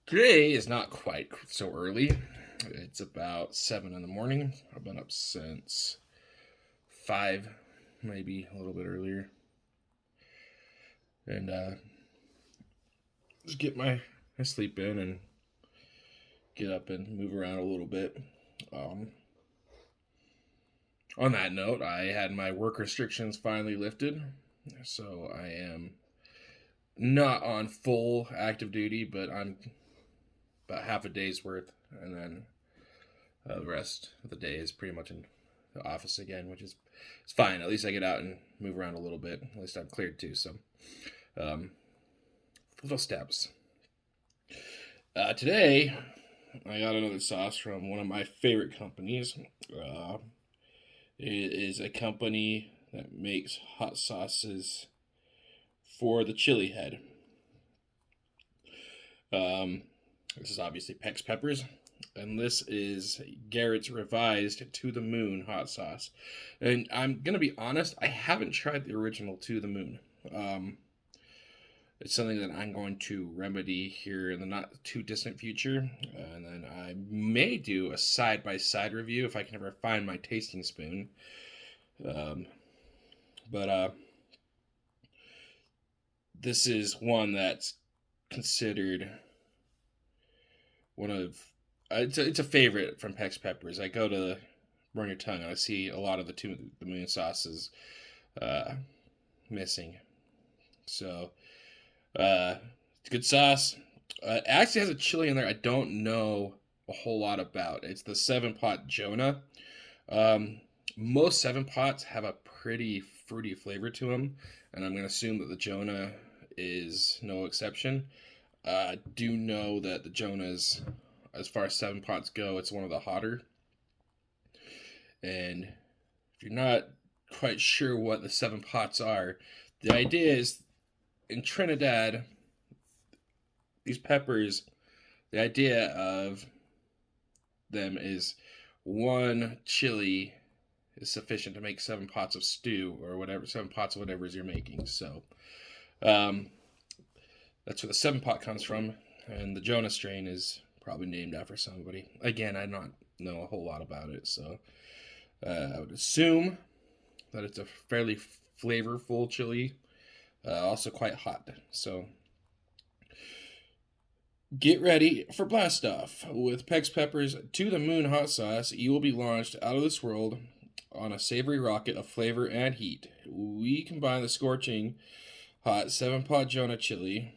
Today is not quite so early. It's about 7 in the morning. I've been up since 5, maybe a little bit earlier. And just get my sleep in and get up and move around a little bit. Um, on that note, I had my work restrictions finally lifted. So I am not on full active duty, but I'm about half a day's worth. And then the rest of the day is pretty much in the office again, which is it's fine. At least I get out and move around a little bit. At least I'm cleared too. So, um, little steps. Today, I got another sauce from one of my favorite companies. It is a company that makes hot sauces for the chili head. Um, this is obviously PexPeppers, and this is Garrett's revised To the Moon hot sauce. And I'm gonna be honest, I haven't tried the original To the Moon. Um, it's something that I'm going to remedy here in the not too distant future, and then I may do a side by side review if I can ever find my tasting spoon. Um, but this is one that's considered one of it's a favorite from PexPeppers. I go to Burn Your Tongue and I see a lot of the moon sauces uh, missing. So it's a good sauce. It actually has a chili in there I don't know a whole lot about. It's the 7-pot Jonah. Um, most 7-pots have a pretty fruity flavor to them, and I'm going to assume that the Jonah is no exception. I do know that the Jonah's, as far as 7-pots go, it's one of the hotter. And if you're not quite sure what the 7-pots are, the idea is in Trinidad, these peppers, the idea of them is one chili is sufficient to make 7 pots of stew or whatever, 7 pots of whatever you're making. So um, that's where the 7-pot comes from, and the Jonah strain is probably named after somebody. Again, I don't know a whole lot about it, so I would assume that it's a fairly flavorful chili, also quite hot. So get ready for blast off with PexPeppers To the Moon hot sauce. You will be launched out of this world on a savory rocket of flavor and heat. We combine the scorching hot 7-pot Jonah chili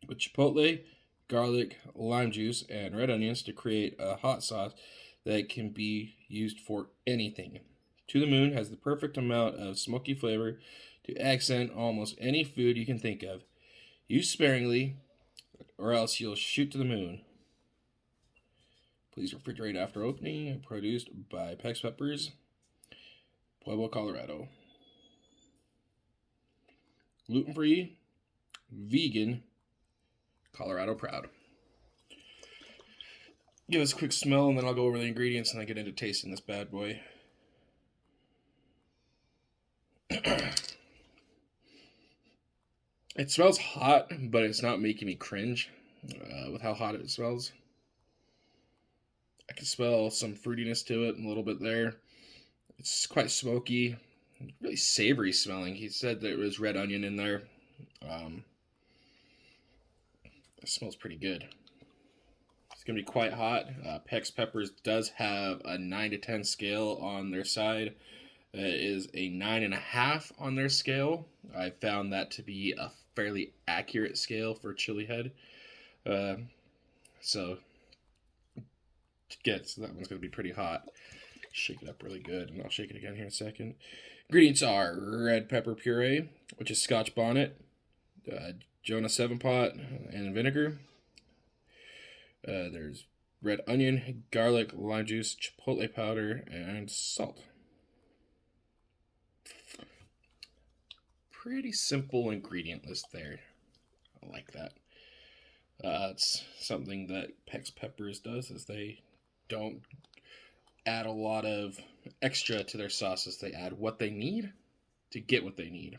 with chipotle, garlic, lime juice, and red onions to create a hot sauce that can be used for anything. To the Moon has the perfect amount of smoky flavor to accent almost any food you can think of. Use sparingly, or else you'll shoot to the moon. Please refrigerate after opening. Produced by PexPeppers, Pueblo, Colorado. Gluten-free, vegan, Colorado proud. Give us a quick smell, and then I'll go over the ingredients and then get into tasting this bad boy. It smells hot, but it's not making me cringe with how hot it smells. I can smell some fruitiness to it, a little bit there. It's quite smoky, really savory smelling. He said there was red onion in there. It smells pretty good. It's going to be quite hot. PexPeppers does have a 9 to 10 scale on their side. It is a 9.5 on their scale. I found that to be a fairly accurate scale for chili head. So that one's going to be pretty hot. Shake it up really good, and I'll shake it again here in a second. Ingredients are red pepper puree, which is Scotch bonnet, Jonah 7-pot, and vinegar. There's red onion, garlic, lime juice, chipotle powder, and salt. Pretty simple ingredient list there. I like that. It's something that PexPeppers does, is they don't add a lot of extra to their sauces. They add what they need to get what they need.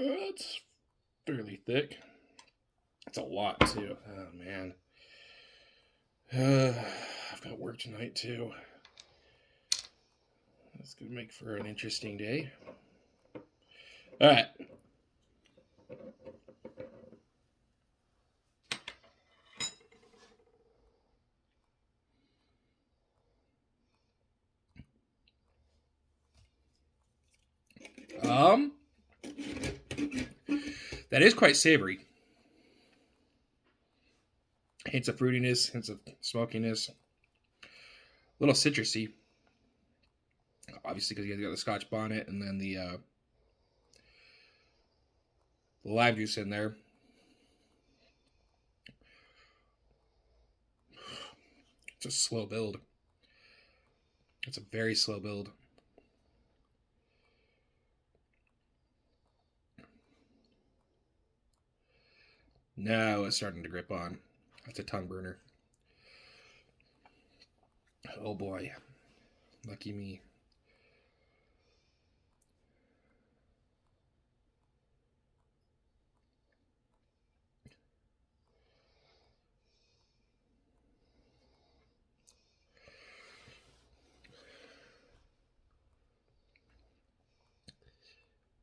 It's fairly thick. It's a lot too. Oh man. I've got work tonight too. That's gonna make for an interesting day. All right. That is quite savory. Hints of fruitiness, hints of smokiness, a little citrusy. Obviously, because you guys got the Scotch bonnet and then the lime juice in there. It's a slow build. It's a very slow build. Now it's starting to grip on. That's a tongue burner. Oh boy. Lucky me.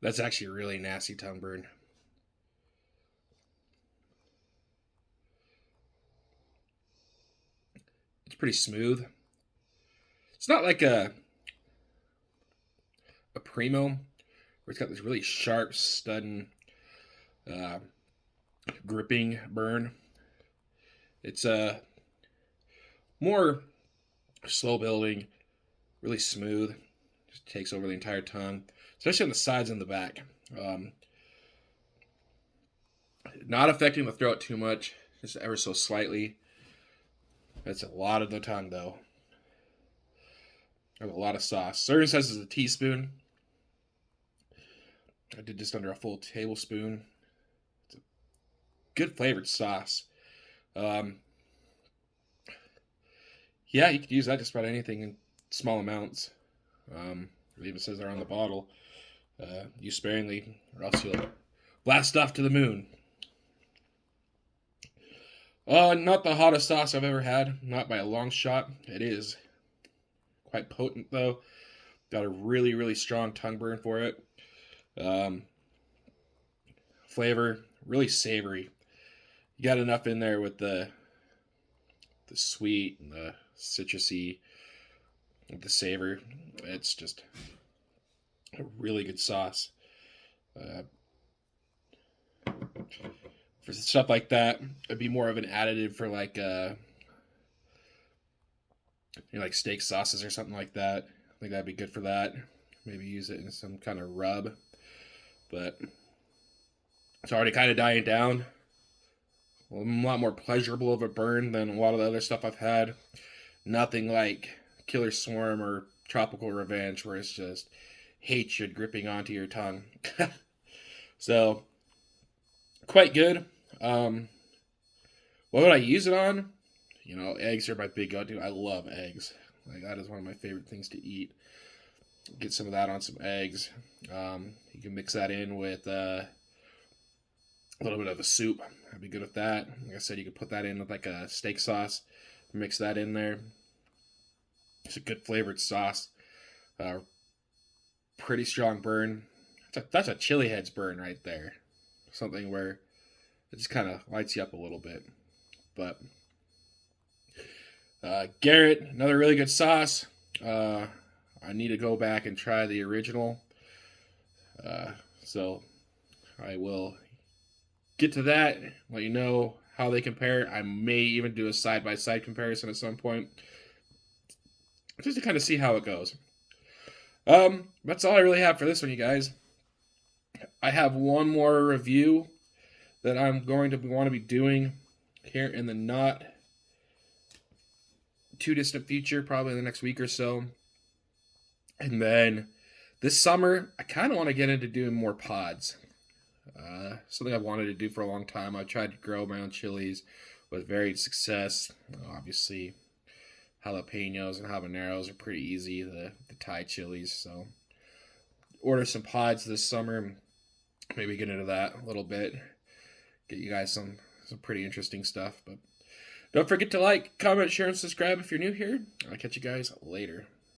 That's actually a really nasty tongue burn. It's pretty smooth. It's not like a primo where it's got this really sharp, sudden, gripping burn. It's a more slow building, really smooth. Just takes over the entire tongue, especially on the sides and the back. Not affecting the throat too much, just ever so slightly. That's a lot of the tongue, though. There's a lot of sauce. Serving size is a teaspoon. I did just under a full tablespoon. It's a good flavored sauce. Yeah, you could use that just about anything in small amounts. It even says there on the bottle. Use sparingly, or else you'll blast off to the moon. Not the hottest sauce I've ever had. Not by a long shot. It is quite potent, though. Got a really, really strong tongue burn for it. Flavor, really savory. You got enough in there with the sweet and the citrusy, the savor. It's just a really good sauce. For stuff like that, it'd be more of an additive for like like steak sauces or something like that. I think that'd be good for that. Maybe use it in some kind of rub. But it's already kind of dying down. A lot more pleasurable of a burn than a lot of the other stuff I've had. Nothing like Killer Swarm or Tropical Revenge, where it's just hatred gripping onto your tongue. So, quite good. What would I use it on? Eggs are my big go-to. I love eggs. Like, that is one of my favorite things to eat. Get some of that on some eggs. You can mix that in with a little bit of a soup. I'd be good with that. Like I said, you could put that in with like a steak sauce. Mix that in there. It's a good flavored sauce. Pretty strong burn. That's a chili heads burn right there. Something where it just kind of lights you up a little bit. But Garrett, another really good sauce. I need to go back and try the original. So I will get to that, let you know how they compare. I may even do a side-by-side comparison at some point, just to kind of see how it goes. That's all I really have for this one, you guys. I have one more review that I'm going to want to be doing here in the not too distant future, probably in the next week or so. And then this summer, I kind of want to get into doing more pods. Something I've wanted to do for a long time. I've tried to grow my own chilies with varied success. Obviously, jalapenos and habaneros are pretty easy, the Thai chilies. So, order some pods this summer. maybe get into that a little bit. Get you guys some pretty interesting stuff. But don't forget to like, comment, share, and subscribe if you're new here. I'll catch you guys later.